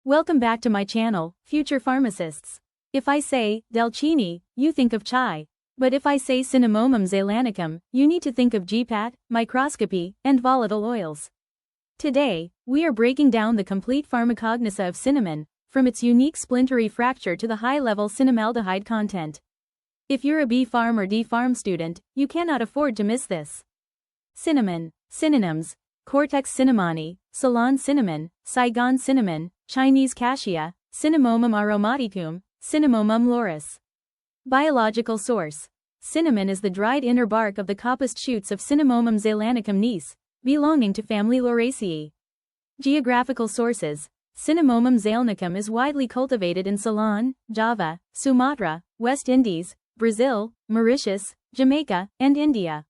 Welcome back to my channel, Future Pharmacists. If I say Dalchini, you think of chai. But if I say Cinnamomum zeylanicum, you need to think of GPAT, microscopy, and volatile oils. Today, we are breaking down the complete pharmacognosy of cinnamon, from its unique splintery fracture to the high-level cinnamaldehyde content. If you're a B Pharm or D Pharm student, you cannot afford to miss this. Cinnamon. Synonyms: Cortex cinnamoni, Ceylon cinnamon, Saigon cinnamon, Chinese cassia, Cinnamomum aromaticum, Cinnamomum lauris. Biological source: cinnamon is the dried inner bark of the coppiced shoots of Cinnamomum zeylanicum Nice, belonging to family Lauraceae. Geographical sources: Cinnamomum zeylanicum is widely cultivated in Ceylon, Java, Sumatra, West Indies, Brazil, Mauritius, Jamaica, and India.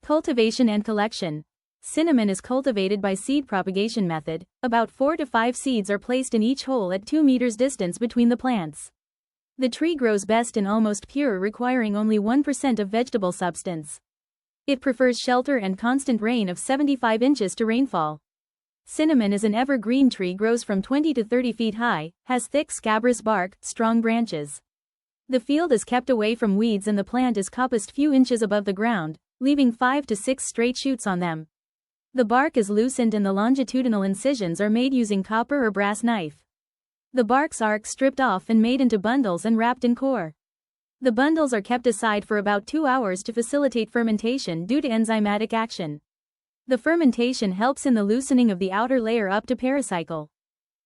Cultivation and collection: cinnamon is cultivated by seed propagation method. About 4 to 5 seeds are placed in each hole at 2 meters distance between the plants. The tree grows best in almost pure, requiring only 1% of vegetable substance. It prefers shelter and constant rain of 75 inches to rainfall. Cinnamon is an evergreen tree, grows from 20 to 30 feet high, has thick scabrous bark, strong branches. The field is kept away from weeds and the plant is coppiced few inches above the ground, leaving 5 to 6 straight shoots on them. The bark is loosened and the longitudinal incisions are made using copper or brass knife. The bark's arc stripped off and made into bundles and wrapped in core. The bundles are kept aside for about 2 hours to facilitate fermentation due to enzymatic action. The fermentation helps in the loosening of the outer layer up to pericycle.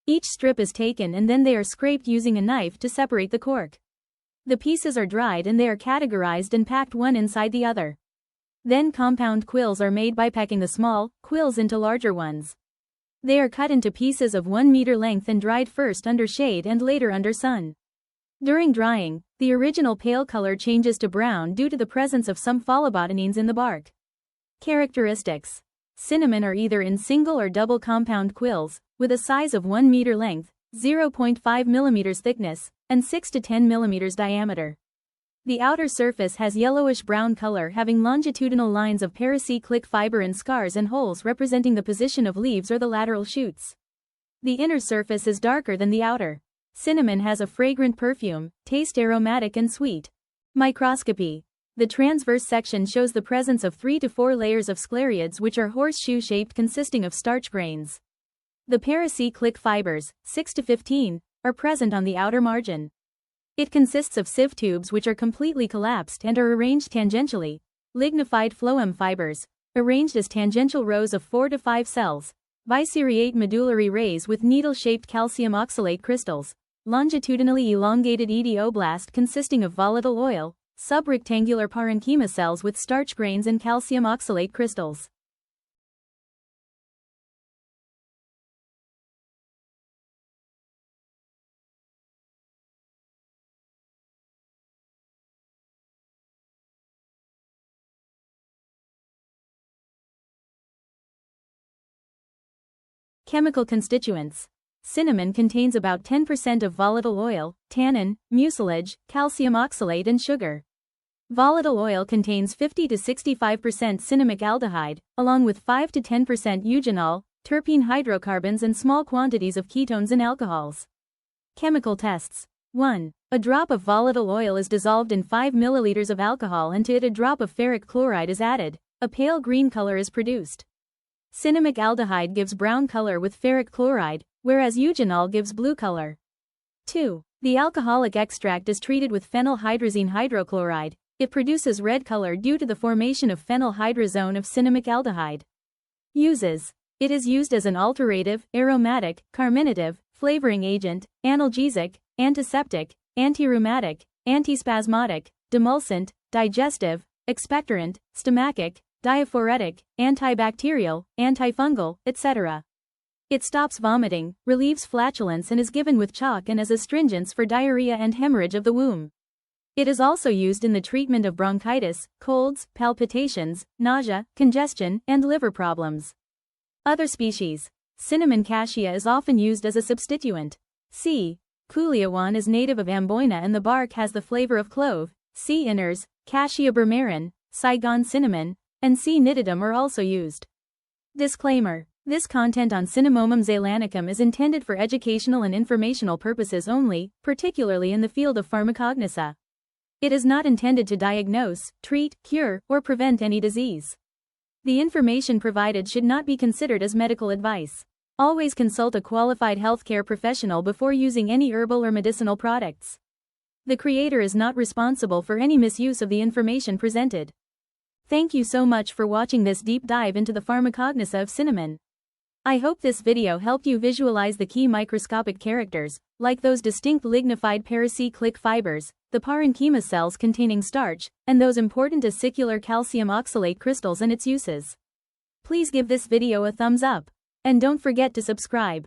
Each strip is taken and then they are scraped using a knife to separate the cork. The pieces are dried and they are categorized and packed one inside the other. Then compound quills are made by packing the small quills into larger ones. They are cut into pieces of 1 meter length and dried first under shade and later under sun. During drying, the original pale color changes to brown due to the presence of some phosphobotanines in the bark. Characteristics: cinnamon are either in single or double compound quills, with a size of 1 meter length, 0.5 mm thickness, and 6 to 10 mm diameter. The outer surface has yellowish-brown color, having longitudinal lines of pericyclic fiber and scars and holes representing the position of leaves or the lateral shoots. The inner surface is darker than the outer. Cinnamon has a fragrant perfume, taste aromatic and sweet. Microscopy: the transverse section shows the presence of 3 to 4 layers of scleriads, which are horseshoe-shaped, consisting of starch grains. The pericyclic fibers, 6 to 15, are present on the outer margin. It consists of sieve tubes which are completely collapsed and are arranged tangentially, lignified phloem fibers, arranged as tangential rows of 4 to 5 cells, biseriate medullary rays with needle-shaped calcium oxalate crystals, longitudinally elongated edioblast consisting of volatile oil, subrectangular parenchyma cells with starch grains and calcium oxalate crystals. Chemical constituents: cinnamon contains about 10% of volatile oil, tannin, mucilage, calcium oxalate and sugar. Volatile oil contains 50 to 65% cinnamic aldehyde, along with 5 to 10% eugenol, terpene hydrocarbons and small quantities of ketones and alcohols. Chemical tests: 1. A drop of volatile oil is dissolved in 5 milliliters of alcohol and to it a drop of ferric chloride is added. A pale green color is produced. Cinnamic aldehyde gives brown color with ferric chloride, whereas eugenol gives blue color. 2. The alcoholic extract is treated with phenylhydrazine hydrochloride. It produces red color due to the formation of phenylhydrazone of cinnamic aldehyde. Uses: it is used as an alterative, aromatic, carminative, flavoring agent, analgesic, antiseptic, antirheumatic, antispasmodic, demulcent, digestive, expectorant, stomachic, diaphoretic, antibacterial, antifungal, etc. It stops vomiting, relieves flatulence and is given with chalk and as astringents for diarrhea and hemorrhage of the womb. It is also used in the treatment of bronchitis, colds, palpitations, nausea, congestion, and liver problems. Other species: cinnamon cassia is often used as a substituent. C. Kuliawan is native of Amboina and the bark has the flavor of clove. C. inners, Cassia bermerin, Saigon cinnamon, and C. nitidum are also used. Disclaimer: This content on Cinnamomum zeylanicum is intended for educational and informational purposes only, particularly in the field of pharmacognosy. It is not intended to diagnose, treat, cure, or prevent any disease. The information provided should not be considered as medical advice. Always consult a qualified healthcare professional before using any herbal or medicinal products. The creator is not responsible for any misuse of the information presented. Thank you so much for watching this deep dive into the pharmacognosy of cinnamon. I hope this video helped you visualize the key microscopic characters, like those distinct lignified pericyclic fibers, the parenchyma cells containing starch, and those important acicular calcium oxalate crystals and its uses. Please give this video a thumbs up. And don't forget to subscribe.